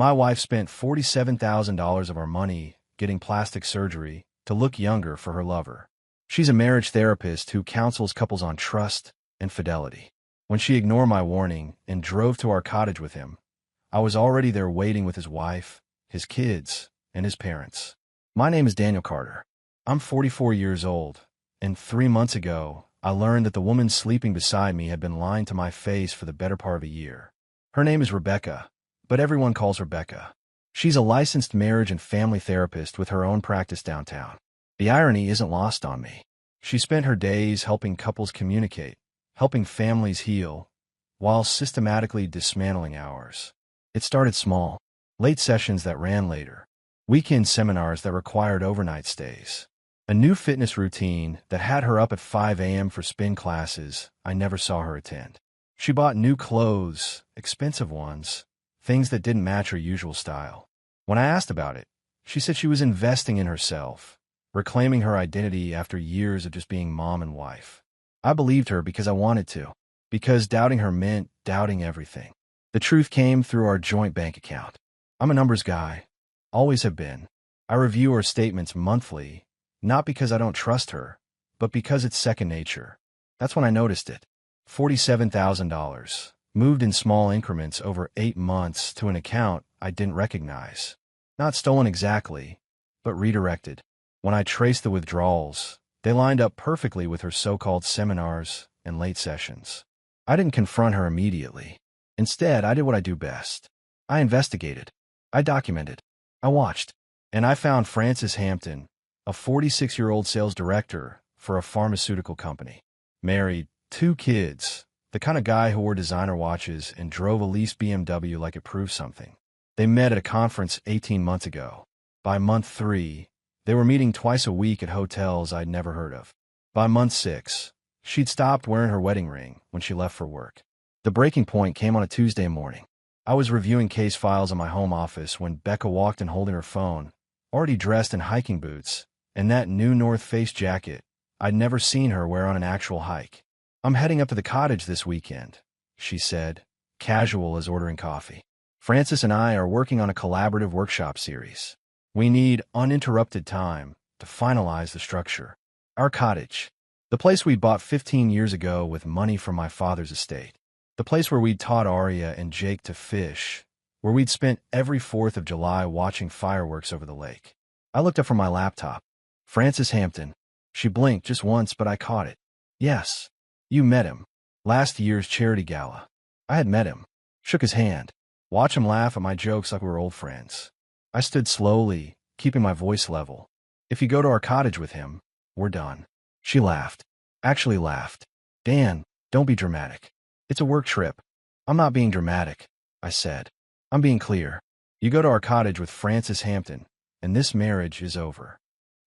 My wife spent $47,000 of our money getting plastic surgery to look younger for her lover. She's a marriage therapist who counsels couples on trust and fidelity. When she ignored my warning and drove to our cottage with him, I was already there waiting with his wife, his kids, and his parents. My name is Daniel Carter. I'm 44 years old, and 3 months ago, I learned that the woman sleeping beside me had been lying to my face for the better part of a year. Her name is Rebecca, but everyone calls her Becca. She's a licensed marriage and family therapist with her own practice downtown. The irony isn't lost on me. She spent her days helping couples communicate, helping families heal, while systematically dismantling ours. It started small, late sessions that ran later, weekend seminars that required overnight stays, a new fitness routine that had her up at 5 a.m. for spin classes I never saw her attend. She bought new clothes, expensive ones, things that didn't match her usual style. When I asked about it, she said she was investing in herself, reclaiming her identity after years of just being mom and wife. I believed her because I wanted to, because doubting her meant doubting everything. The truth came through our joint bank account. I'm a numbers guy, always have been. I review her statements monthly, not because I don't trust her, but because it's second nature. That's when I noticed it. $47,000, moved in small increments over 8 months to an account I didn't recognize. Not stolen exactly, but redirected. When I traced the withdrawals, they lined up perfectly with her so-called seminars and late sessions. I didn't confront her immediately. Instead, I did what I do best. I investigated. I documented. I watched. And I found Francis Hampton, a 46-year-old sales director for a pharmaceutical company. Married, 2 kids, the kind of guy who wore designer watches and drove a leased BMW like it proved something. They met at a conference 18 months ago. By month 3, they were meeting twice a week at hotels I'd never heard of. By month 6, she'd stopped wearing her wedding ring when she left for work. The breaking point came on a Tuesday morning. I was reviewing case files in my home office when Becca walked in holding her phone, already dressed in hiking boots, and that new North Face jacket I'd never seen her wear on an actual hike. "I'm heading up to the cottage this weekend," she said, casual as ordering coffee. "Francis and I are working on a collaborative workshop series. We need uninterrupted time to finalize the structure. Our cottage, the place we bought 15 years ago with money from my father's estate. The place where we'd taught Arya and Jake to fish, where we'd spent every 4th of July watching fireworks over the lake." I looked up from my laptop. "Francis Hampton." She blinked just once, but I caught it. "Yes, you met him. Last year's charity gala." I had met him. Shook his hand. Watch him laugh at my jokes like we were old friends. I stood slowly, keeping my voice level. "If you go to our cottage with him, we're done." She laughed. Actually laughed. "Dan, don't be dramatic. It's a work trip." "I'm not being dramatic," I said. "I'm being clear. You go to our cottage with Francis Hampton, and this marriage is over."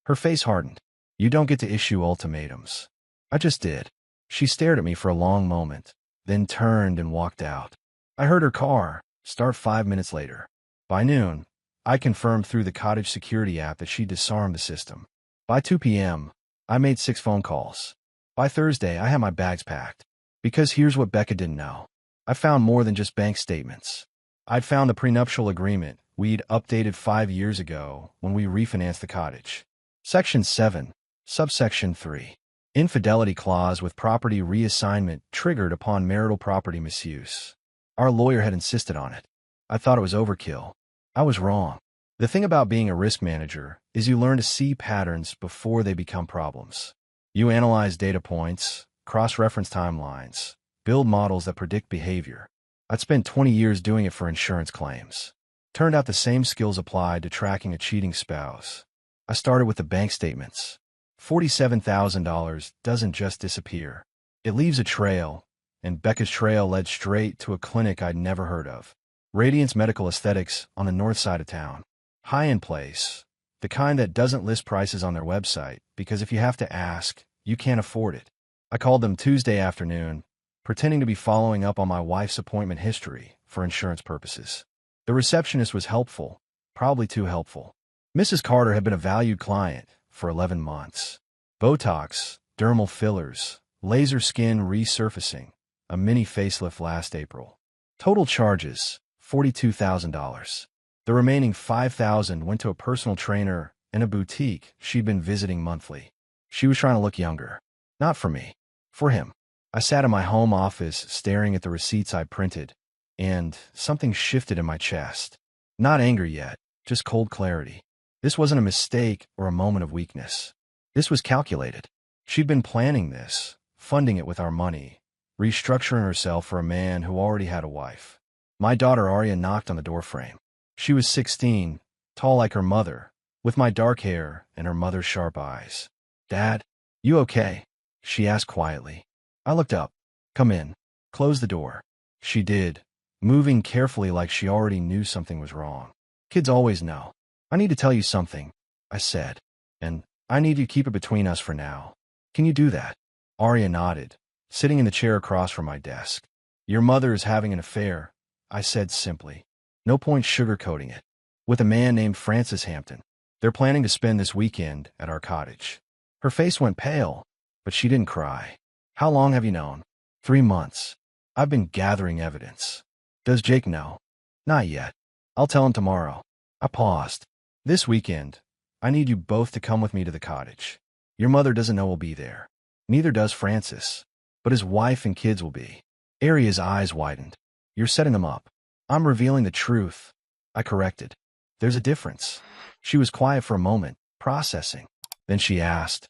Her face hardened. "You don't get to issue ultimatums." I just did. She stared at me for a long moment, then turned and walked out. I heard her car start 5 minutes later. By noon, I confirmed through the cottage security app that she disarmed the system. By 2 p.m., I made 6 phone calls. By Thursday, I had my bags packed. Because here's what Becca didn't know. I found more than just bank statements. I'd found the prenuptial agreement we'd updated 5 years ago when we refinanced the cottage. Section 7, subsection 3. Infidelity clause with property reassignment triggered upon marital property misuse. Our lawyer had insisted on it. I thought it was overkill. I was wrong. The thing about being a risk manager is you learn to see patterns before they become problems. You analyze data points, cross-reference timelines, build models that predict behavior. I'd spent 20 years doing it for insurance claims. Turned out the same skills applied to tracking a cheating spouse. I started with the bank statements. $47,000 doesn't just disappear. It leaves a trail, and Becca's trail led straight to a clinic I'd never heard of. Radiance Medical Aesthetics on the north side of town. High-end place, the kind that doesn't list prices on their website because if you have to ask, you can't afford it. I called them Tuesday afternoon, pretending to be following up on my wife's appointment history for insurance purposes. The receptionist was helpful, probably too helpful. Mrs. Carter had been a valued client for 11 months. Botox, dermal fillers, laser skin resurfacing, a mini facelift last April. Total charges, $42,000. The remaining 5,000 went to a personal trainer and a boutique she'd been visiting monthly. She was trying to look younger. Not for me. For him. I sat in my home office staring at the receipts I printed, and something shifted in my chest. Not anger yet, just cold clarity. This wasn't a mistake or a moment of weakness. This was calculated. She'd been planning this, funding it with our money, restructuring herself for a man who already had a wife. My daughter Arya knocked on the doorframe. She was 16, tall like her mother, with my dark hair and her mother's sharp eyes. "Dad, you okay?" she asked quietly. I looked up. "Come in." Close the door. She did, moving carefully like she already knew something was wrong. Kids always know. "I need to tell you something," I said, "and I need you to keep it between us for now. Can you do that?" Arya nodded, sitting in the chair across from my desk. "Your mother is having an affair," I said simply. No point sugarcoating it. "With a man named Francis Hampton. They're planning to spend this weekend at our cottage." Her face went pale, but she didn't cry. "How long have you known?" 3 months. "I've been gathering evidence." "Does Jake know?" "Not yet. I'll tell him tomorrow." I paused. "This weekend, I need you both to come with me to the cottage. Your mother doesn't know we'll be there. Neither does Francis. But his wife and kids will be." Arya's eyes widened. "You're setting them up." "I'm revealing the truth," I corrected. "There's a difference." She was quiet for a moment, processing. Then she asked,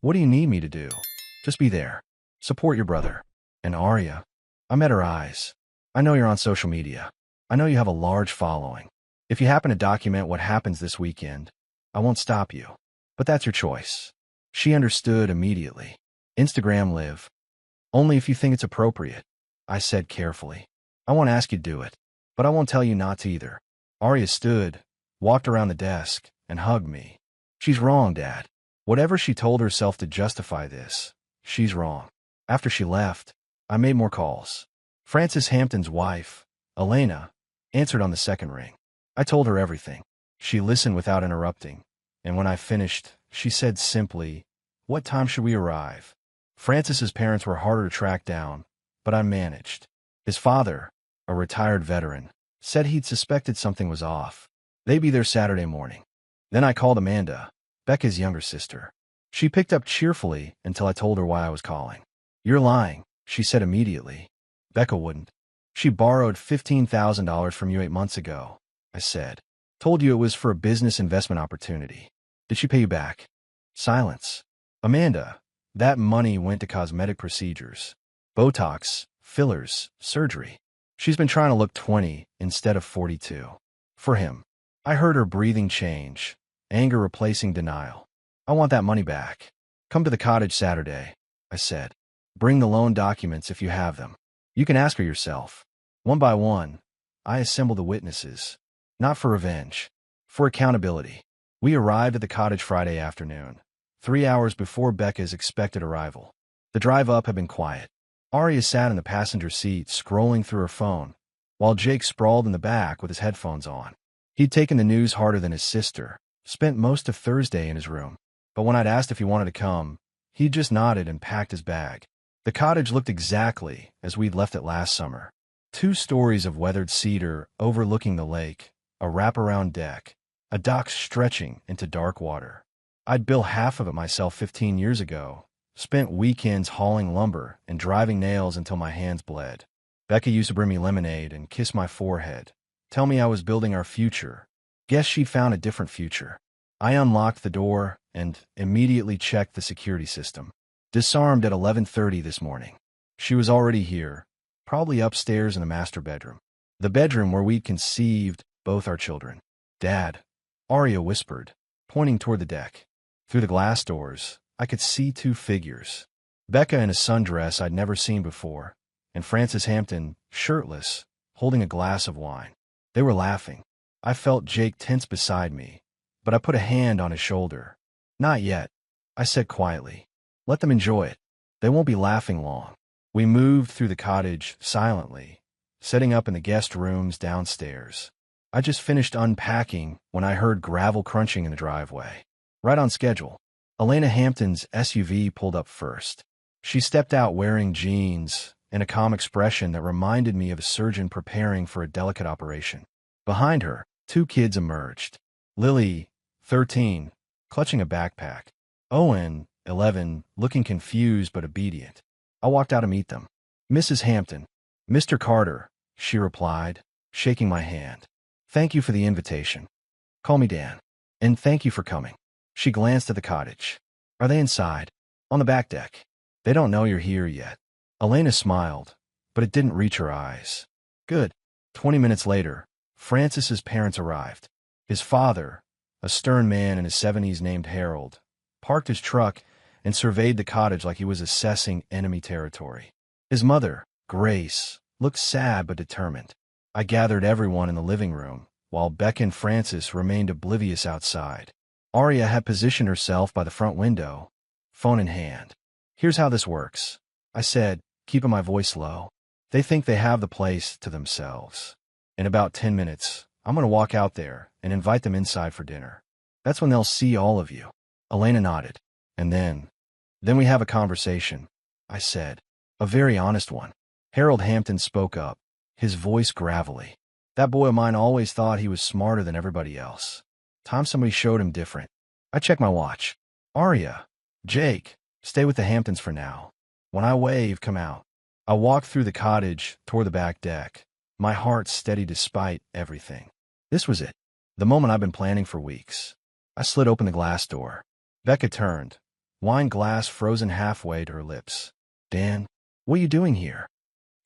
"What do you need me to do?" "Just be there. Support your brother." "And Arya?" I met her eyes. "I know you're on social media. I know you have a large following. If you happen to document what happens this weekend, I won't stop you. But that's your choice." She understood immediately. "Instagram live. Only if you think it's appropriate," I said carefully. "I won't ask you to do it, but I won't tell you not to either." Arya stood, walked around the desk, and hugged me. "She's wrong, Dad. Whatever she told herself to justify this, she's wrong." After she left, I made more calls. Francis Hampton's wife, Elena, answered on the second ring. I told her everything. She listened without interrupting, and when I finished, she said simply, "What time should we arrive?" Francis's parents were harder to track down, but I managed. His father, a retired veteran, said he'd suspected something was off. They'd be there Saturday morning. Then I called Amanda, Becca's younger sister. She picked up cheerfully until I told her why I was calling. "You're lying," she said immediately. "Becca wouldn't." "She borrowed $15,000 from you 8 months ago," I said. "Told you it was for a business investment opportunity. Did she pay you back?" Silence. "Amanda, that money went to cosmetic procedures. Botox, fillers, surgery. She's been trying to look 20 instead of 42. For him." I heard her breathing change, anger replacing denial. "I want that money back. Come to the cottage Saturday," I said. "Bring the loan documents if you have them. You can ask her yourself." One by one, I assembled the witnesses. Not for revenge. For accountability. We arrived at the cottage Friday afternoon, 3 hours before Becca's expected arrival. The drive up had been quiet. Arya sat in the passenger seat scrolling through her phone, while Jake sprawled in the back with his headphones on. He'd taken the news harder than his sister, spent most of Thursday in his room. But when I'd asked if he wanted to come, he just nodded and packed his bag. The cottage looked exactly as we'd left it last summer. 2 stories of weathered cedar overlooking the lake, a wraparound deck, a dock stretching into dark water. I'd built half of it myself 15 years ago, spent weekends hauling lumber and driving nails until my hands bled. Becca used to bring me lemonade and kiss my forehead, tell me I was building our future. Guess she'd found a different future. I unlocked the door and immediately checked the security system. Disarmed at 11:30 this morning. She was already here, probably upstairs in the master bedroom. The bedroom where we'd conceived both our children. "Dad," Arya whispered, pointing toward the deck. Through the glass doors, I could see 2 figures. Becca in a sundress I'd never seen before, and Francis Hampton, shirtless, holding a glass of wine. They were laughing. I felt Jake tense beside me, but I put a hand on his shoulder. "Not yet," I said quietly. "Let them enjoy it. They won't be laughing long." We moved through the cottage silently, setting up in the guest rooms downstairs. I just finished unpacking when I heard gravel crunching in the driveway. Right on schedule. Elena Hampton's SUV pulled up first. She stepped out wearing jeans and a calm expression that reminded me of a surgeon preparing for a delicate operation. Behind her, Two kids emerged. Lily, 13, clutching a backpack. Owen, 11, looking confused but obedient. I walked out to meet them. Mrs. Hampton. Mr. Carter, she replied, shaking my hand. Thank you for the invitation. Call me Dan. And thank you for coming. She glanced at the cottage. Are they inside? On the back deck. They don't know you're here yet. Elena smiled, but it didn't reach her eyes. Good. 20 minutes later, Francis's parents arrived. His father, a stern man in his 70s named Harold, parked his truck and surveyed the cottage like he was assessing enemy territory. His mother, Grace, looked sad but determined. I gathered everyone in the living room, while Beck and Francis remained oblivious outside. Arya had positioned herself by the front window, phone in hand. Here's how this works, I said, keeping my voice low. They think they have the place to themselves. In about 10 minutes, I'm going to walk out there and invite them inside for dinner. That's when they'll see all of you. Elena nodded. And then we have a conversation, I said. A very honest one. Harold Hampton spoke up, his voice gravelly. That boy of mine always thought he was smarter than everybody else. Time somebody showed him different. I checked my watch. Arya, Jake, stay with the Hamptons for now. When I wave, come out. I walked through the cottage toward the back deck, my heart steady despite everything. This was it, the moment I've been planning for weeks. I slid open the glass door. Becca turned, wine glass frozen halfway to her lips. Dan, what are you doing here?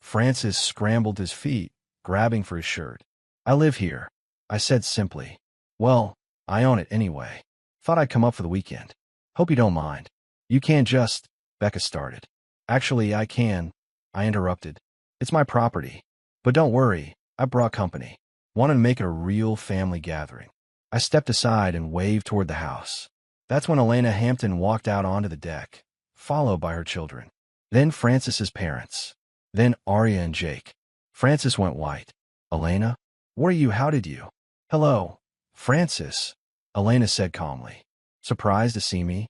Francis scrambled to his feet, grabbing for his shirt. I live here, I said simply. Well, I own it anyway. Thought I'd come up for the weekend. Hope you don't mind. You can't just, Becca started. Actually, I can, I interrupted. It's my property. But don't worry, I brought company. Wanted to make it a real family gathering. I stepped aside and waved toward the house. That's when Elena Hampton walked out onto the deck, followed by her children. Then Francis's parents. Then Arya and Jake. Francis went white. Elena? What are you? How did you? Hello, Francis, Elena said calmly. Surprised to see me?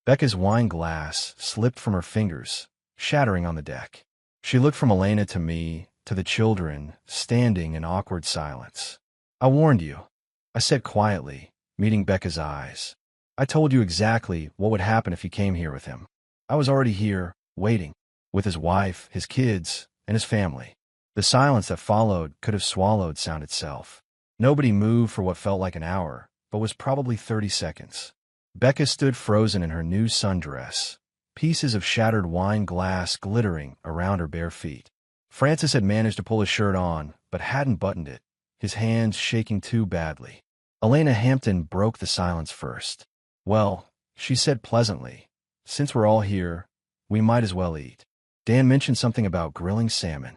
Becca's wine glass slipped from her fingers, shattering on the deck. She looked from Elena to me, to the children, standing in awkward silence. I warned you, I said quietly, meeting Becca's eyes. I told you exactly what would happen if you came here with him. I was already here, waiting, with his wife, his kids, and his family. The silence that followed could have swallowed sound itself. Nobody moved for what felt like an hour, but was probably 30 seconds. Becca stood frozen in her new sundress, pieces of shattered wine glass glittering around her bare feet. Francis had managed to pull his shirt on, but hadn't buttoned it, his hands shaking too badly. Elena Hampton broke the silence first. Well, she said pleasantly, since we're all here, we might as well eat. Dan mentioned something about grilling salmon.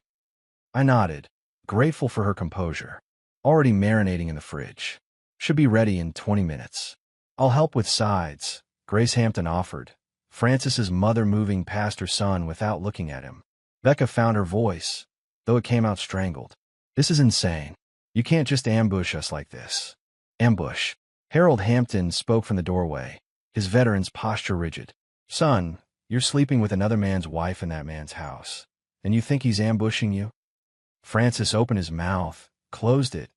I nodded, grateful for her composure. Already marinating in the fridge. Should be ready in 20 minutes. I'll help with sides, Grace Hampton offered, Francis's mother moving past her son without looking at him. Becca found her voice, though it came out strangled. This is insane. You can't just ambush us like this. Ambush. Harold Hampton spoke from the doorway, his veteran's posture rigid. Son, you're sleeping with another man's wife in that man's house, and you think he's ambushing you? Francis opened his mouth, closed it,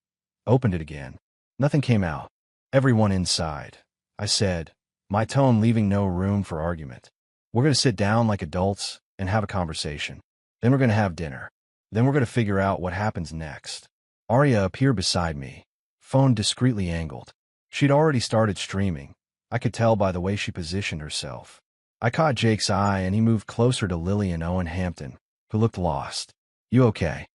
opened it again. Nothing came out. Everyone inside, I said, my tone leaving no room for argument. We're going to sit down like adults and have a conversation. Then we're going to have dinner. Then we're going to figure out what happens next. Arya appeared beside me, phone discreetly angled. She'd already started streaming. I could tell by the way she positioned herself. I caught Jake's eye and he moved closer to Lily and Owen Hampton, who looked lost. You okay?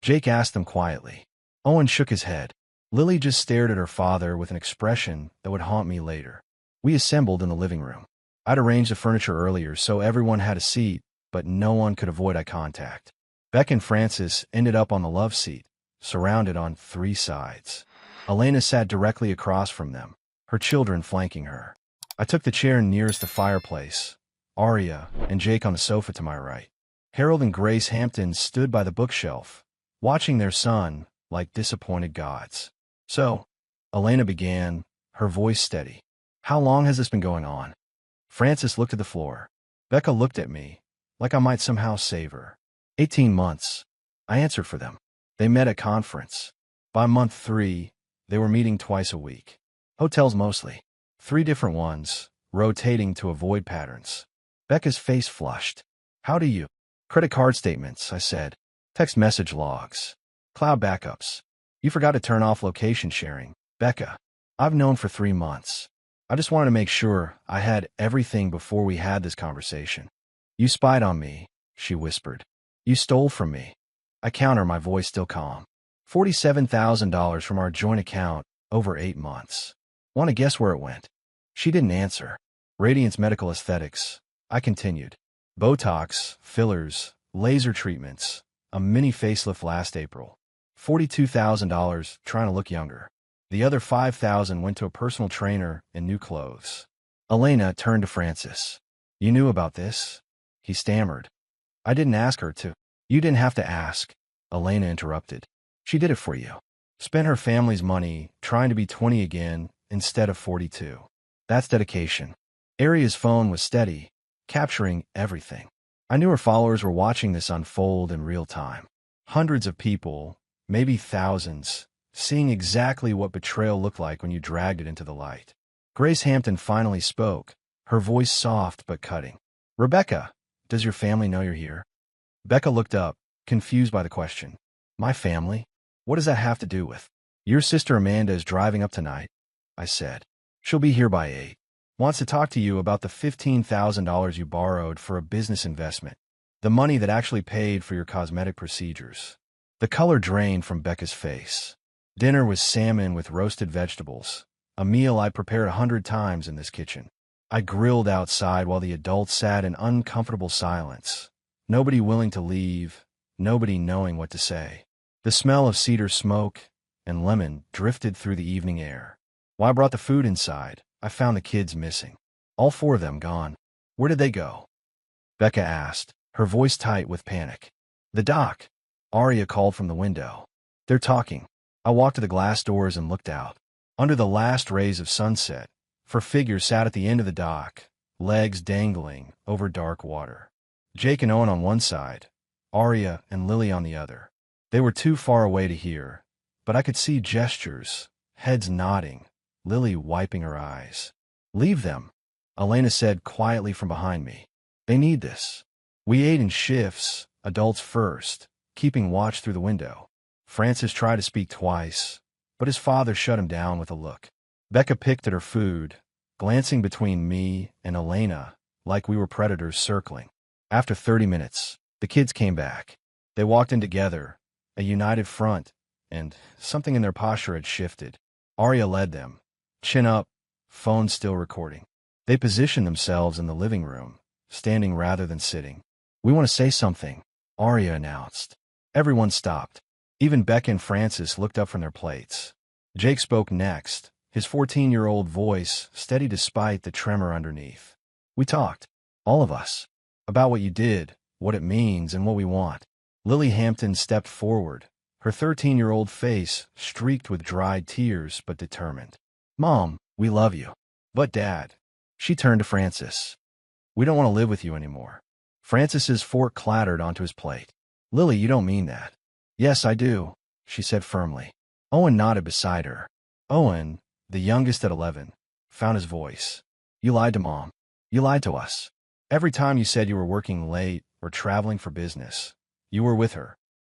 Jake asked them quietly. Owen shook his head. Lily just stared at her father with an expression that would haunt me later. We assembled in the living room. I'd arranged the furniture earlier so everyone had a seat, but no one could avoid eye contact. Beck and Francis ended up on the love seat, surrounded on 3 sides. Elena sat directly across from them, her children flanking her. I took the chair nearest the fireplace, Arya and Jake on the sofa to my right. Harold and Grace Hampton stood by the bookshelf, watching their son like disappointed gods. So, Elena began, her voice steady. How long has this been going on? Francis looked at the floor. Becca looked at me, like I might somehow save her. 18 months. I answered for them. They met at conference. By month 3, They were meeting twice a week. Hotels mostly. 3 different ones, rotating to avoid patterns. Becca's face flushed. How do you? Credit card statements, I said. Text message logs. Cloud backups. You forgot to turn off location sharing. Becca. I've known for 3 months. I just wanted to make sure I had everything before we had this conversation. You spied on me, she whispered. You stole from me. I counter, my voice still calm. $47,000 from our joint account over 8 months. Want to guess where it went? She didn't answer. Radiance Medical Aesthetics. I continued. Botox, fillers, laser treatments, a mini facelift last April. $42,000 trying to look younger. The other $5,000 went to a personal trainer and new clothes. Elena turned to Francis. You knew about this? He stammered. I didn't ask her to. You didn't have to ask, Elena interrupted. She did it for you. Spent her family's money trying to be 20 again instead of 42. That's dedication. Aria's phone was steady, capturing everything. I knew her followers were watching this unfold in real time. Hundreds of people, maybe thousands, seeing exactly what betrayal looked like when you dragged it into the light. Grace Hampton finally spoke, her voice soft but cutting. Rebecca, does your family know you're here? Becca looked up, confused by the question. My family? What does that have to do with? Your sister Amanda is driving up tonight, I said. She'll be here by 8. Wants to talk to you about the $15,000 you borrowed for a business investment. The money that actually paid for your cosmetic procedures. The color drained from Becca's face. Dinner was salmon with roasted vegetables, a meal I prepared 100 times in this kitchen. I grilled outside while the adults sat in uncomfortable silence. Nobody willing to leave, nobody knowing what to say. The smell of cedar smoke and lemon drifted through the evening air. When I brought the food inside, I found the kids missing. All 4 of them gone. Where did they go? Becca asked, her voice tight with panic. The dock. Aria called from the window. They're talking. I walked to the glass doors and looked out. Under the last rays of sunset, 4 figures sat at the end of the dock, legs dangling over dark water. Jake and Owen on one side, Aria and Lily on the other. They were too far away to hear, but I could see gestures, heads nodding, Lily wiping her eyes. Leave them, Elena said quietly from behind me. They need this. We ate in shifts, adults first, keeping watch through the window. Francis tried to speak twice, but his father shut him down with a look. Becca picked at her food, glancing between me and Elena like we were predators circling. After 30 minutes, the kids came back. They walked in together, a united front, and something in their posture had shifted. Aria led them, chin up, phone still recording. They positioned themselves in the living room, standing rather than sitting. We want to say something, Aria announced. Everyone stopped. Even Becca and Francis looked up from their plates. Jake spoke next, his 14-year-old voice steady despite the tremor underneath. We talked, all of us, about what you did, what it means, and what we want. Lily Hampton stepped forward, her 13-year-old face streaked with dried tears but determined. Mom, we love you. But Dad. She turned to Francis. We don't want to live with you anymore. Francis's fork clattered onto his plate. Lily, you don't mean that. Yes, I do, she said firmly. Owen nodded beside her. Owen, the youngest at 11, found his voice. You lied to Mom. You lied to us. Every time you said you were working late or traveling for business, you were with her.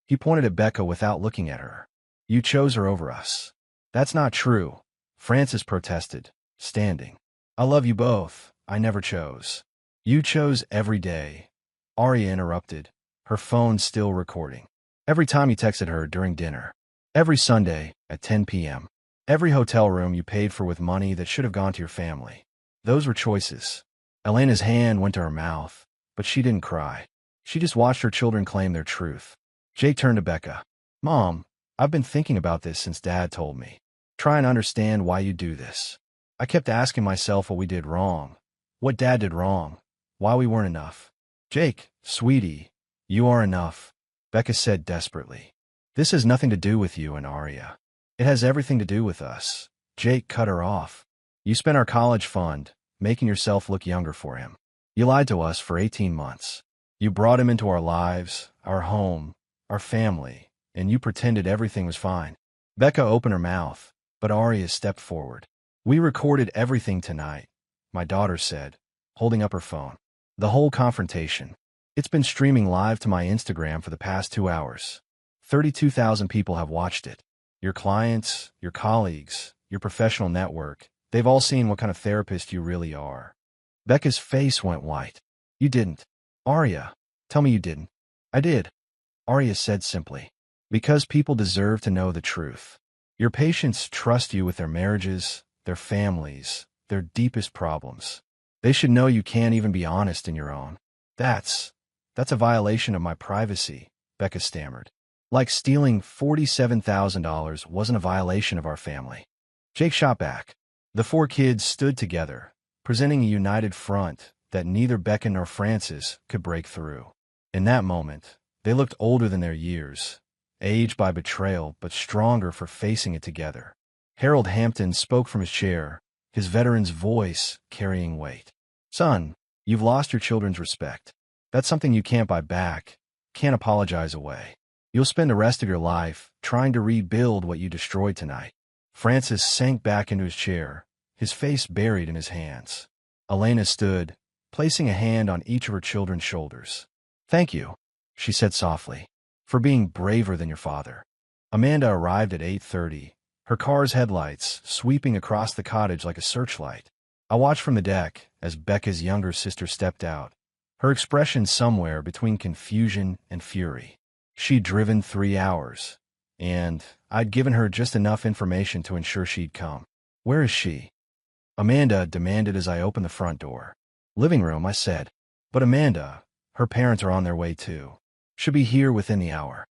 He pointed at Becca without looking at her. You chose her over us. That's not true, Francis protested, standing. I love you both. I never chose. You chose every day. Aria interrupted, her phone still recording. Every time you texted her during dinner. Every Sunday at 10 p.m. Every hotel room you paid for with money that should have gone to your family. Those were choices. Elena's hand went to her mouth, but she didn't cry. She just watched her children claim their truth. Jake turned to Becca. Mom, I've been thinking about this since Dad told me. Trying to understand why you do this. I kept asking myself what we did wrong, what Dad did wrong, why we weren't enough. Jake, sweetie, you are enough, Becca said desperately. This has nothing to do with you and Aria. It has everything to do with us. Jake cut her off. You spent our college fund, making yourself look younger for him. You lied to us for 18 months. You brought him into our lives, our home, our family, and you pretended everything was fine. Becca opened her mouth, But Arya stepped forward. "We recorded everything tonight," my daughter said, holding up her phone. "The whole confrontation. It's been streaming live to my Instagram for the past 2 hours. 32,000 people have watched it. Your clients, your colleagues, your professional network, they've all seen what kind of therapist you really are." Becca's face went white. "You didn't. Arya, tell me you didn't." "I did," Arya said simply. "Because people deserve to know the truth. Your patients trust you with their marriages, their families, their deepest problems. They should know you can't even be honest in your own." That's a violation of my privacy," Becca stammered. "Like stealing $47,000 wasn't a violation of our family." Jake shot back. The 4 kids stood together, presenting a united front that neither Becca nor Francis could break through. In that moment, they looked older than their years, aged by betrayal but stronger for facing it together. Harold Hampton spoke from his chair, his veteran's voice carrying weight. "Son, you've lost your children's respect. That's something you can't buy back, can't apologize away. You'll spend the rest of your life trying to rebuild what you destroyed tonight." Francis sank back into his chair, his face buried in his hands. Elena stood, placing a hand on each of her children's shoulders. "Thank you," she said softly, "for being braver than your father." Amanda arrived at 8:30, her car's headlights sweeping across the cottage like a searchlight. I watched from the deck as Becca's younger sister stepped out, her expression somewhere between confusion and fury. She'd driven 3 hours, and I'd given her just enough information to ensure she'd come. "Where is she?" Amanda demanded as I opened the front door. "Living room," I said. "But Amanda, her parents are on their way too. Should be here within the hour."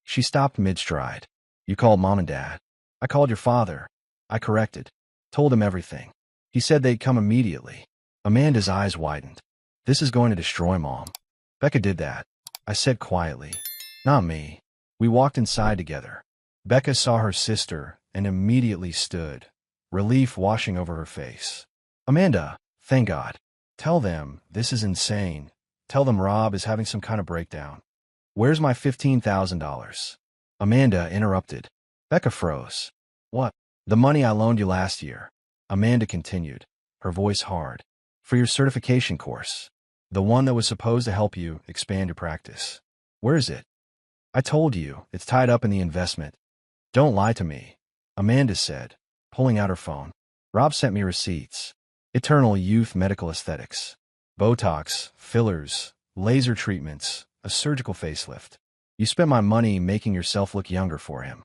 She stopped mid-stride. "You called Mom and Dad?" "I called your father," I corrected. "Told him everything. He said they'd come immediately." Amanda's eyes widened. "This is going to destroy Mom." "Becca did that," I said quietly. "Not me." We walked inside together. Becca saw her sister and immediately stood, relief washing over her face. "Amanda, thank God. Tell them this is insane. Tell them Rob is having some kind of breakdown." "Where's my $15,000? Amanda interrupted. Becca froze. "What?" "The money I loaned you last year," Amanda continued, her voice hard. "For your certification course. The one that was supposed to help you expand your practice. Where is it?" "I told you, it's tied up in the investment." "Don't lie to me," Amanda said, pulling out her phone. "Rob sent me receipts. Eternal Youth Medical Aesthetics. Botox, fillers, laser treatments, a surgical facelift. You spent my money making yourself look younger for him."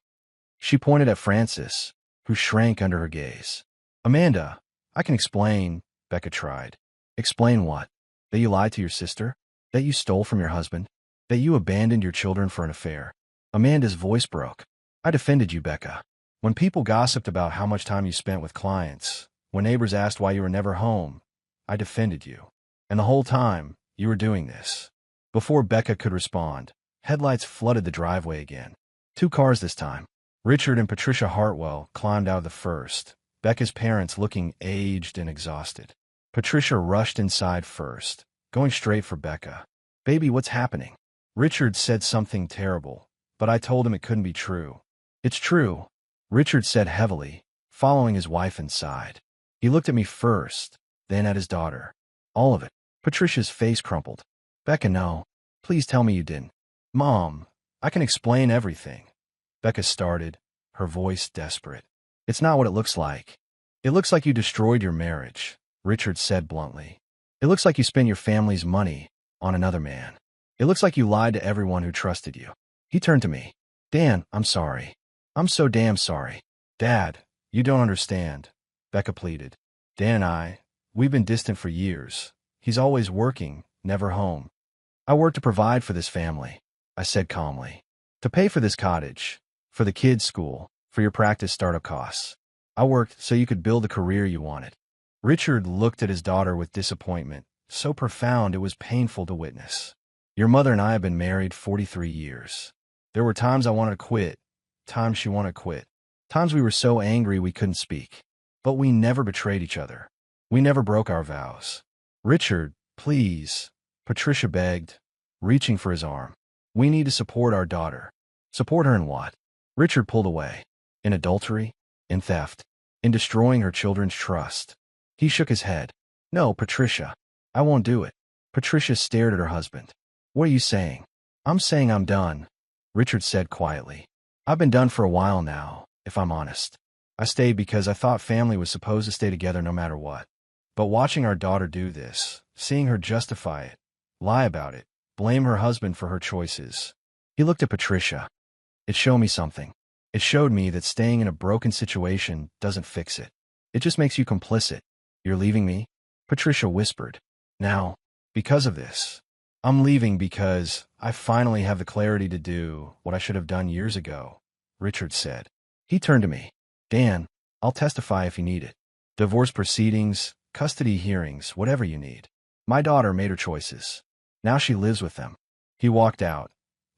She pointed at Francis, who shrank under her gaze. "Amanda, I can explain," Becca tried. "Explain what? That you lied to your sister? That you stole from your husband? That you abandoned your children for an affair?" Amanda's voice broke. "I defended you, Becca. When people gossiped about how much time you spent with clients, when neighbors asked why you were never home, I defended you. And the whole time, you were doing this." Before Becca could respond, headlights flooded the driveway again. 2 cars this time. Richard and Patricia Hartwell climbed out of the first, Becca's parents looking aged and exhausted. Patricia rushed inside first, going straight for Becca. "Baby, what's happening?" Richard said something terrible, but I told him it couldn't be true. "It's true," Richard said heavily, following his wife inside. He looked at me first, then at his daughter. "All of it." Patricia's face crumpled. "Becca, no. Please tell me you didn't." "Mom, I can explain everything," Becca started, her voice desperate. "It's not what it looks like. It looks like you destroyed your marriage," Richard said bluntly. "It looks like you spent your family's money on another man. It looks like you lied to everyone who trusted you." He turned to me. "Dan, I'm sorry. I'm so damn sorry." "Dad, you don't understand," Becca pleaded. "Dan and we've been distant for years. He's always working, never home. I work to provide for this family," I said calmly. "To pay for this cottage, for the kids' school, for your practice startup costs. I worked so you could build the career you wanted." Richard looked at his daughter with disappointment, so profound it was painful to witness. "Your mother and I have been married 43 years. There were times I wanted to quit, times she wanted to quit, times we were so angry we couldn't speak. But we never betrayed each other. We never broke our vows." "Richard, please," Patricia begged, reaching for his arm. "We need to support our daughter." "Support her in what?" Richard pulled away. "In adultery? In theft. In destroying her children's trust. He shook his head. No, Patricia. I won't do it. Patricia stared at her husband. What are you saying? I'm saying I'm done, Richard said quietly. I've been done for a while now, if I'm honest. I stayed because I thought family was supposed to stay together no matter what. But watching our daughter do this, seeing her justify it, lie about it, blame her husband for her choices. He looked at Patricia. It showed me something. It showed me that staying in a broken situation doesn't fix it. It just makes you complicit. You're leaving me? Patricia whispered. Now, because of this. I'm leaving because I finally have the clarity to do what I should have done years ago, Richard said. He turned to me. Dan, I'll testify if you need it. Divorce proceedings, custody hearings, whatever you need. My daughter made her choices. Now she lives with them. He walked out,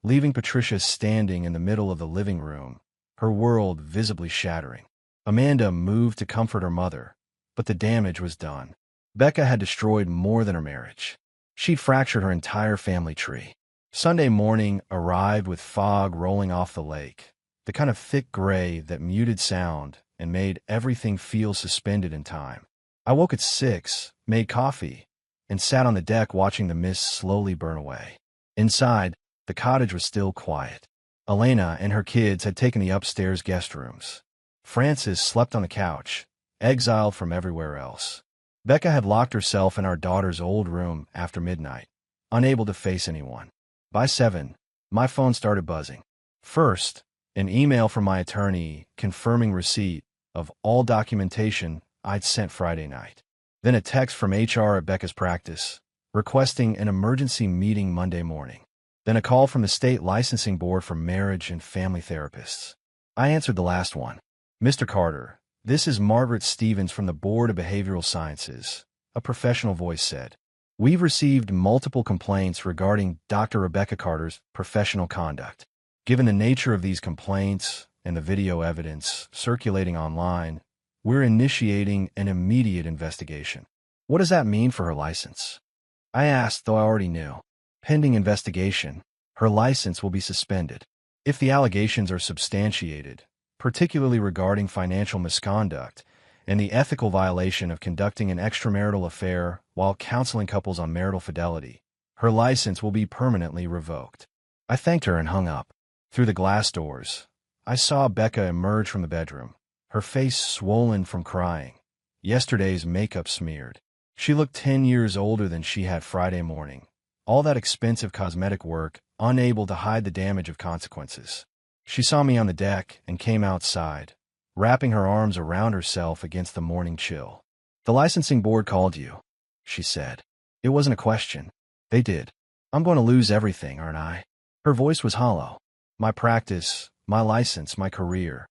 leaving Patricia standing in the middle of the living room, her world visibly shattering. Amanda moved to comfort her mother, but the damage was done. Becca had destroyed more than her marriage. She'd fractured her entire family tree. Sunday morning arrived with fog rolling off the lake, the kind of thick gray that muted sound and made everything feel suspended in time. I woke at 6, made coffee, and sat on the deck watching the mist slowly burn away. Inside, the cottage was still quiet. Elena and her kids had taken the upstairs guest rooms. Frances slept on the couch, exiled from everywhere else. Becca had locked herself in our daughter's old room after midnight, unable to face anyone. By 7, my phone started buzzing. First, an email from my attorney confirming receipt of all documentation I'd sent Friday night. Then a text from HR at Becca's practice, requesting an emergency meeting Monday morning. Then a call from the state licensing board for marriage and family therapists. I answered the last one. Mr. Carter, this is Margaret Stevens from the Board of Behavioral Sciences, a professional voice said. We've received multiple complaints regarding Dr. Rebecca Carter's professional conduct. Given the nature of these complaints and the video evidence circulating online, we're initiating an immediate investigation. What does that mean for her license? I asked, though I already knew. Pending investigation, her license will be suspended. If the allegations are substantiated, particularly regarding financial misconduct and the ethical violation of conducting an extramarital affair while counseling couples on marital fidelity, her license will be permanently revoked. I thanked her and hung up. Through the glass doors, I saw Becca emerge from the bedroom, her face swollen from crying, yesterday's makeup smeared. She looked 10 years older than she had Friday morning, all that expensive cosmetic work unable to hide the damage of consequences. She saw me on the deck and came outside, wrapping her arms around herself against the morning chill. The licensing board called you, she said. It wasn't a question. They did. I'm going to lose everything, aren't I? Her voice was hollow. My practice, my license, my career.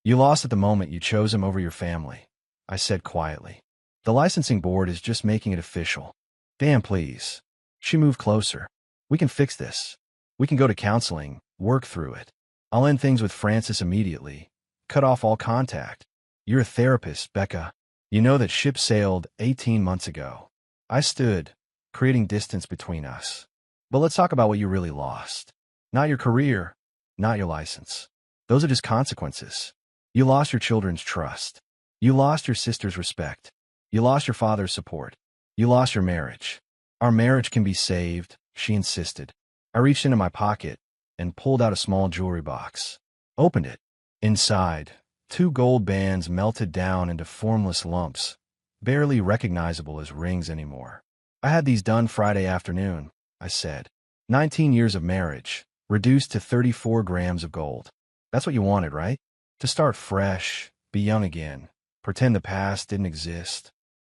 You lost at the moment you chose him over your family, I said quietly. The licensing board is just making it official. Dan, please. She moved closer. We can fix this. We can go to counseling, work through it. I'll end things with Frances immediately. Cut off all contact. You're a therapist, Becca. You know that ship sailed 18 months ago. I stood, creating distance between us. But let's talk about what you really lost. Not your career, not your license. Those are just consequences. You lost your children's trust. You lost your sister's respect. You lost your father's support. You lost your marriage. Our marriage can be saved, she insisted. I reached into my pocket and pulled out a small jewelry box. Opened it. Inside, 2 gold bands melted down into formless lumps, barely recognizable as rings anymore. I had these done Friday afternoon, I said. 19 years of marriage, reduced to 34 grams of gold. That's what you wanted, right? To start fresh, be young again, pretend the past didn't exist.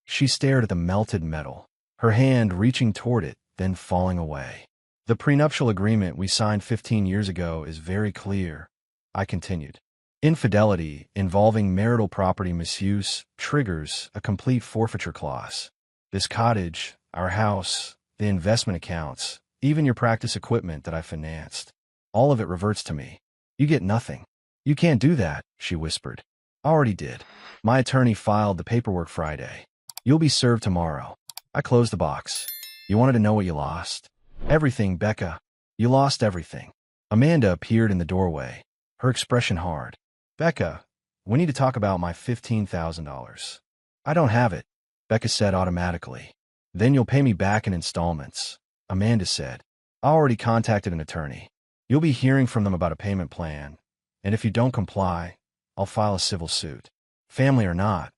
She stared at the melted metal, her hand reaching toward it, then falling away. The prenuptial agreement we signed 15 years ago is very clear, I continued. Infidelity involving marital property misuse triggers a complete forfeiture clause. This cottage, our house, the investment accounts, even your practice equipment that I financed, all of it reverts to me. You get nothing. You can't do that, she whispered. I already did. My attorney filed the paperwork Friday. You'll be served tomorrow. I closed the box. You wanted to know what you lost? Everything, Becca. You lost everything. Amanda appeared in the doorway, her expression hard. Becca, We need to talk about my $15,000. I don't have it, Becca said automatically. Then you'll pay me back in installments, Amanda said. I already contacted an attorney. You'll be hearing from them about a payment plan, and if you don't comply, I'll file a civil suit. Family or not,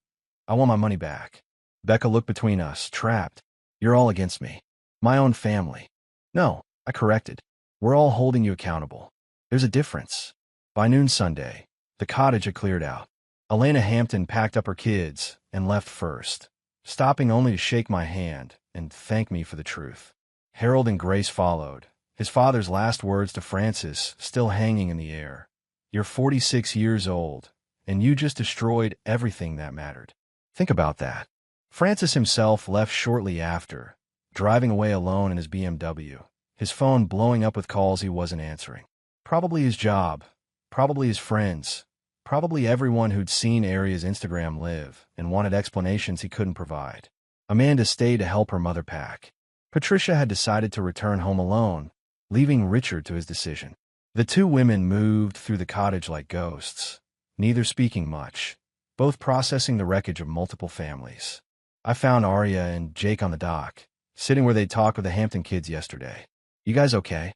I want my money back. Becca looked between us, trapped. You're all against me. My own family. No, I corrected. We're all holding you accountable. There's a difference. By noon Sunday, the cottage had cleared out. Elena Hampton packed up her kids and left first, stopping only to shake my hand and thank me for the truth. Harold and Grace followed, his father's last words to Francis still hanging in the air. You're 46 years old, and you just destroyed everything that mattered. Think about that. Francis himself left shortly after, driving away alone in his BMW, his phone blowing up with calls he wasn't answering. Probably his job, probably his friends, probably everyone who'd seen Aria's Instagram live and wanted explanations he couldn't provide. Amanda stayed to help her mother pack. Patricia had decided to return home alone, leaving Richard to his decision. The two women moved through the cottage like ghosts, neither speaking much, both processing the wreckage of multiple families. I found Aria and Jake on the dock, sitting where they'd talked with the Hampton kids yesterday. You guys okay?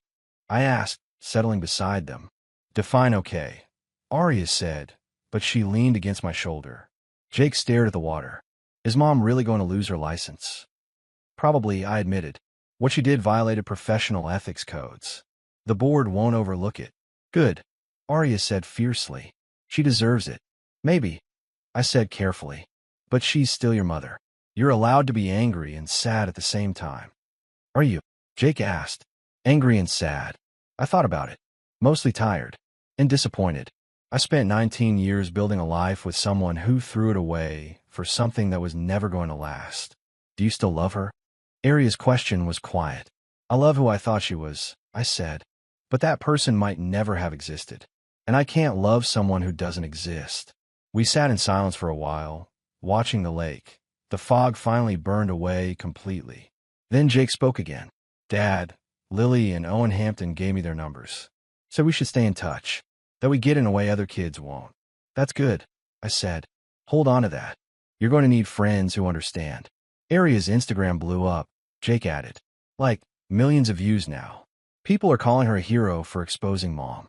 I asked, settling beside them. Define okay, Aria said, but she leaned against my shoulder. Jake stared at the water. Is Mom really going to lose her license? Probably, I admitted. What she did violated professional ethics codes. The board won't overlook it. Good, Aria said fiercely. She deserves it. Maybe, I said carefully. But she's still your mother. You're allowed to be angry and sad at the same time. Are you? Jake asked. Angry and sad. I thought about it. Mostly tired. And disappointed. I spent 19 years building a life with someone who threw it away for something that was never going to last. Do you still love her? Aria's question was quiet. I love who I thought she was, I said. But that person might never have existed. And I can't love someone who doesn't exist. We sat in silence for a while, watching the lake. The fog finally burned away completely. Then Jake spoke again. Dad, Lily, and Owen Hampton gave me their numbers. Said we should stay in touch. That we get in a way other kids won't. That's good, I said. Hold on to that. You're going to need friends who understand. Aria's Instagram blew up, Jake added. Like, millions of views now. People are calling her a hero for exposing Mom.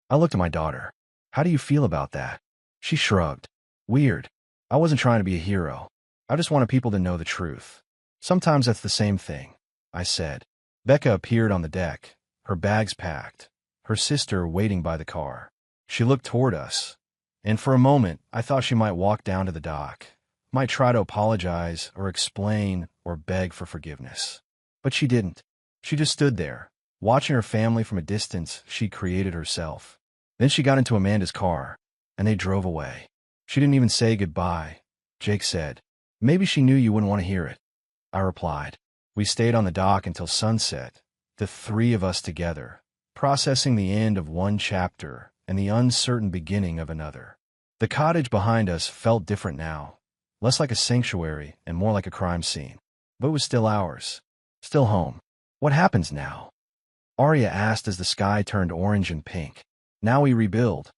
I looked at my daughter. How do you feel about that? She shrugged. Weird. I wasn't trying to be a hero. I just wanted people to know the truth. Sometimes that's the same thing, I said. Becca appeared on the deck, her bags packed, her sister waiting by the car. She looked toward us, and for a moment I thought she might walk down to the dock, might try to apologize or explain or beg for forgiveness. But she didn't. She just stood there, watching her family from a distance she created herself. Then she got into Amanda's car, and they drove away. She didn't even say goodbye, Jake said. Maybe she knew you wouldn't want to hear it, I replied. We stayed on the dock until sunset, the three of us together, processing the end of one chapter and the uncertain beginning of another. The cottage behind us felt different now, less like a sanctuary and more like a crime scene. But it was still ours, still home. What happens now? Aria asked as the sky turned orange and pink. Now we rebuild,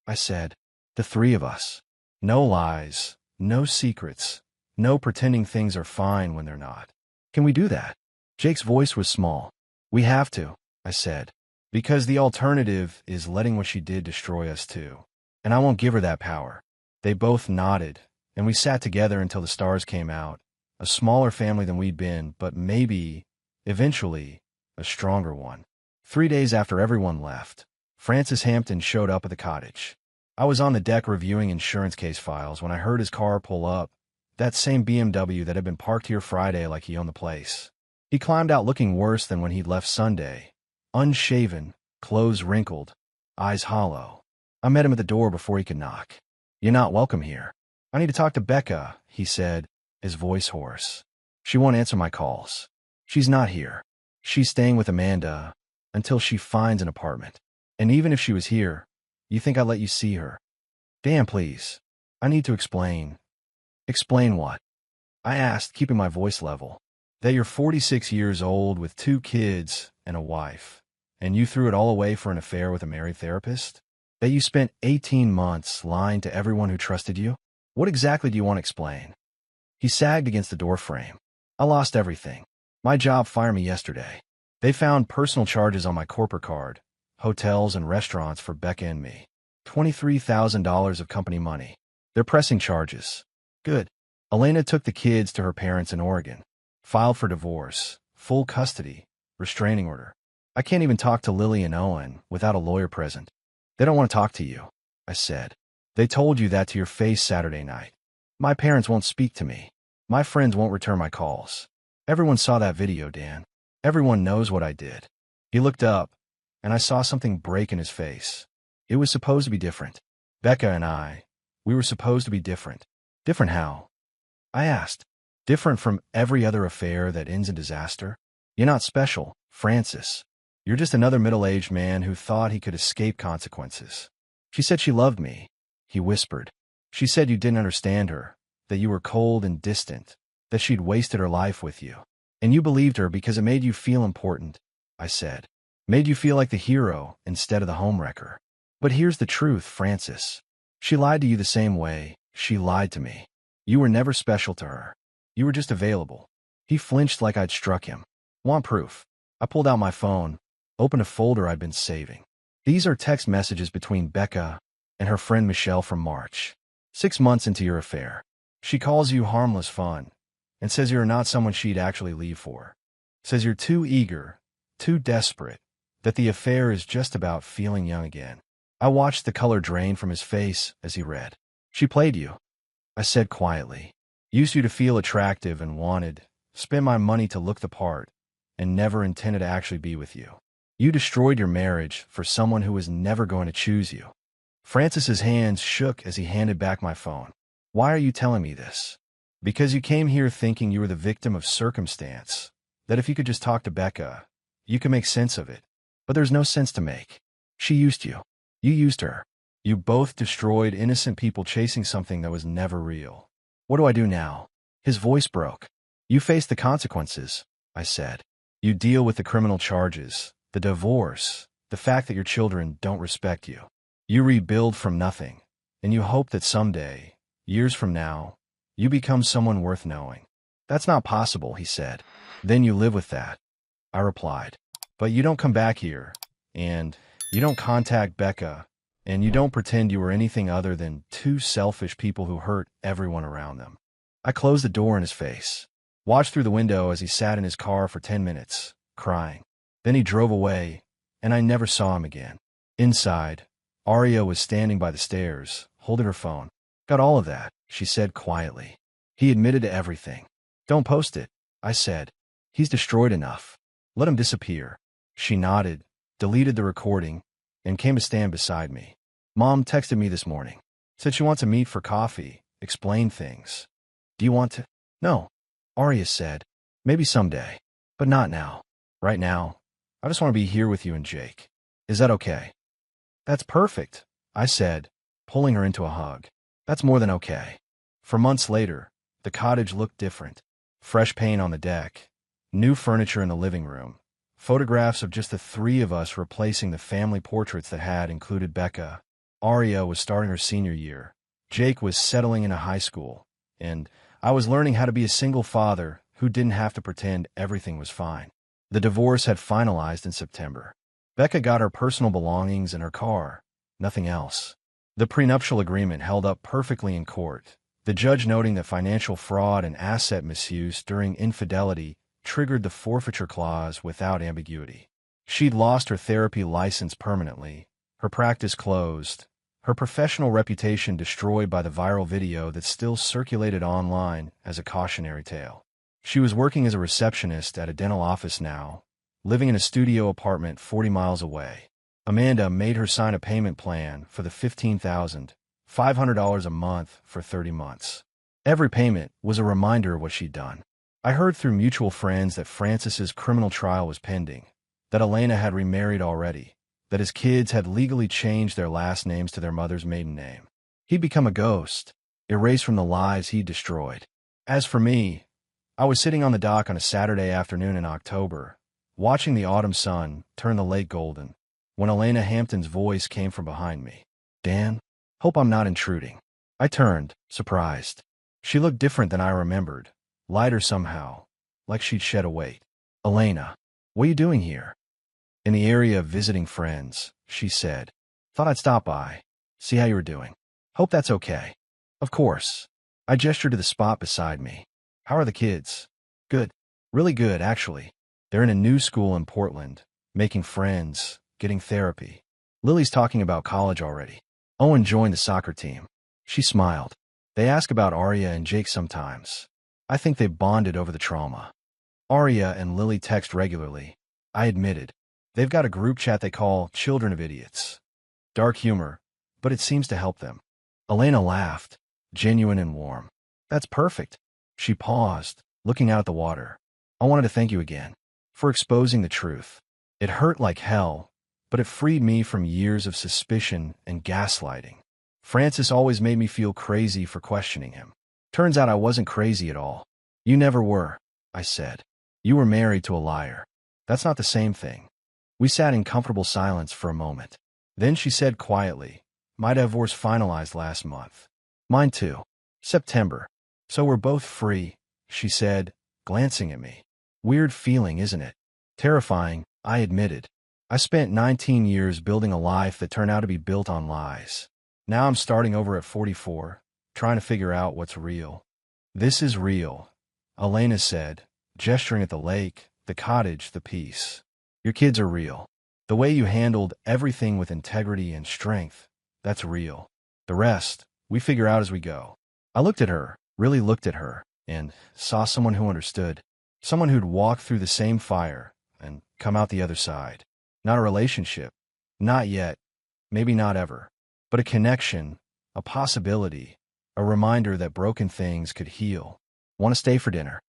I said. The three of us. No lies, no secrets, no pretending things are fine when they're not. Can we do that? Jake's voice was small. We have to, I said. Because the alternative is letting what she did destroy us too. And I won't give her that power. They both nodded, and we sat together until the stars came out. A smaller family than we'd been, but maybe, eventually, a stronger one. 3 days after everyone left, Francis Hampton showed up at the cottage. I was on the deck reviewing insurance case files when I heard his car pull up, that same BMW that had been parked here Friday like he owned the place. He climbed out looking worse than when he'd left Sunday, unshaven, clothes wrinkled, eyes hollow. I met him at the door before he could knock. You're not welcome here. I need to talk to Becca, he said, his voice hoarse. She won't answer my calls. She's not here. She's staying with Amanda until she finds an apartment. And even if she was here, you think I'd let you see her? Damn, please. I need to explain. Explain what? I asked, keeping my voice level. That you're 46 years old with 2 kids and a wife, and you threw it all away for an affair with a married therapist? That you spent 18 months lying to everyone who trusted you? What exactly do you want to explain? He sagged against the doorframe. I lost everything. My job fired me yesterday. They found personal charges on my corporate card, hotels and restaurants for Becca and me. $23,000 of company money. They're pressing charges. Good. Elena took the kids to her parents in Oregon. Filed for divorce, full custody, restraining order. I can't even talk to Lily and Owen without a lawyer present. They don't want to talk to you, I said. They told you that to your face Saturday night. My parents won't speak to me. My friends won't return my calls. Everyone saw that video, Dan. Everyone knows what I did. He looked up, and I saw something break in his face. It was supposed to be different. Becca and we were supposed to be different. Different how? I asked. Different from every other affair that ends in disaster? You're not special, Francis. You're just another middle-aged man who thought he could escape consequences. She said she loved me, he whispered. She said you didn't understand her, that you were cold and distant, that she'd wasted her life with you. And you believed her because it made you feel important, I said. Made you feel like the hero instead of the homewrecker. But here's the truth, Francis. She lied to you the same way she lied to me. You were never special to her. You were just available. He flinched like I'd struck him. Want proof? I pulled out my phone, opened a folder I'd been saving. These are text messages between Becca and her friend Michelle from March. 6 months into your affair. She calls you harmless fun and says you're not someone she'd actually leave for. Says you're too eager, too desperate, that the affair is just about feeling young again. I watched the color drain from his face as he read. She played you, I said quietly. Used you to feel attractive and wanted, spent my money to look the part, and never intended to actually be with you. You destroyed your marriage for someone who was never going to choose you. Francis's hands shook as he handed back my phone. Why are you telling me this? Because you came here thinking you were the victim of circumstance, that if you could just talk to Becca, you could make sense of it. But there's no sense to make. She used you. You used her. You both destroyed innocent people chasing something that was never real. What do I do now? His voice broke. You face the consequences, I said. You deal with the criminal charges, the divorce, the fact that your children don't respect you. You rebuild from nothing, and you hope that someday, years from now, you become someone worth knowing. That's not possible, he said. Then you live with that, I replied. But you don't come back here, and you don't contact Becca, and you don't pretend you were anything other than two selfish people who hurt everyone around them. I closed the door in his face, watched through the window as he sat in his car for 10 minutes, crying. Then he drove away, and I never saw him again. Inside, Aria was standing by the stairs, holding her phone. Got all of that, she said quietly. He admitted to everything. Don't post it, I said. He's destroyed enough. Let him disappear. She nodded, deleted the recording, and came to stand beside me. Mom texted me this morning. Said she wants to meet for coffee, explain things. Do you want to? No, Aria said. Maybe someday, but not now. Right now, I just want to be here with you and Jake. Is that okay? That's perfect, I said, pulling her into a hug. That's more than okay. For months later, the cottage looked different. Fresh paint on the deck, new furniture in the living room, photographs of just the three of us replacing the family portraits that had included Becca. Aria was starting her senior year. Jake was settling into high school, and I was learning how to be a single father who didn't have to pretend everything was fine. The divorce had finalized in September. Becca got her personal belongings and her car, nothing else. The prenuptial agreement held up perfectly in court, the judge noting that financial fraud and asset misuse during infidelity triggered the forfeiture clause without ambiguity. She'd lost her therapy license permanently, her practice closed, her professional reputation destroyed by the viral video that still circulated online as a cautionary tale. She was working as a receptionist at a dental office now, living in a studio apartment 40 miles away. Amanda made her sign a payment plan for the $15,500 a month for 30 months. Every payment was a reminder of what she'd done. I heard through mutual friends that Francis's criminal trial was pending, that Elena had remarried already, that his kids had legally changed their last names to their mother's maiden name. He'd become a ghost, erased from the lives he'd destroyed. As for me, I was sitting on the dock on a Saturday afternoon in October, watching the autumn sun turn the lake golden, when Elena Hampton's voice came from behind me. Dan? Hope I'm not intruding. I turned, surprised. She looked different than I remembered, lighter somehow, like she'd shed a weight. Elena, what are you doing here? In the area of visiting friends, she said. Thought I'd stop by, see how you were doing. Hope that's okay. Of course. I gestured to the spot beside me. How are the kids? Good. Really good, actually. They're in a new school in Portland, making friends, getting therapy. Lily's talking about college already. Owen joined the soccer team. She smiled. They ask about Arya and Jake sometimes. I think they've bonded over the trauma. Arya and Lily text regularly. I admitted. They've got a group chat they call Children of Idiots. Dark humor, but it seems to help them. Elena laughed, genuine and warm. That's perfect. She paused, looking out at the water. I wanted to thank you again for exposing the truth. It hurt like hell, but it freed me from years of suspicion and gaslighting. Francis always made me feel crazy for questioning him. Turns out I wasn't crazy at all. You never were, I said. You were married to a liar. That's not the same thing. We sat in comfortable silence for a moment. Then she said quietly, my divorce finalized last month. Mine too. September. So we're both free, she said, glancing at me. Weird feeling, isn't it? Terrifying, I admitted. I spent 19 years building a life that turned out to be built on lies. Now I'm starting over at 44, trying to figure out what's real. This is real, Elena said, gesturing at the lake, the cottage, the peace. Your kids are real. The way you handled everything with integrity and strength, that's real. The rest, we figure out as we go. I looked at her, really looked at her, and saw someone who understood. Someone who'd walked through the same fire and come out the other side. Not a relationship. Not yet. Maybe not ever. But a connection, a possibility, a reminder that broken things could heal. Want to stay for dinner?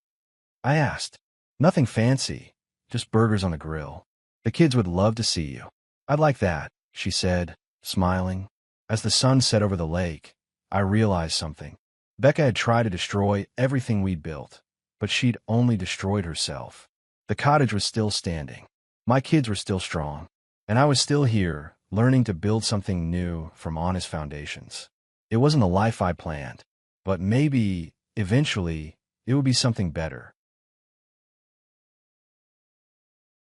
I asked. Nothing fancy, just burgers on the grill. The kids would love to see you. I'd like that, she said, smiling. As the sun set over the lake, I realized something. Becca had tried to destroy everything we'd built, but she'd only destroyed herself. The cottage was still standing. My kids were still strong. And I was still here, learning to build something new from honest foundations. It wasn't the life I planned, but maybe, eventually, it would be something better.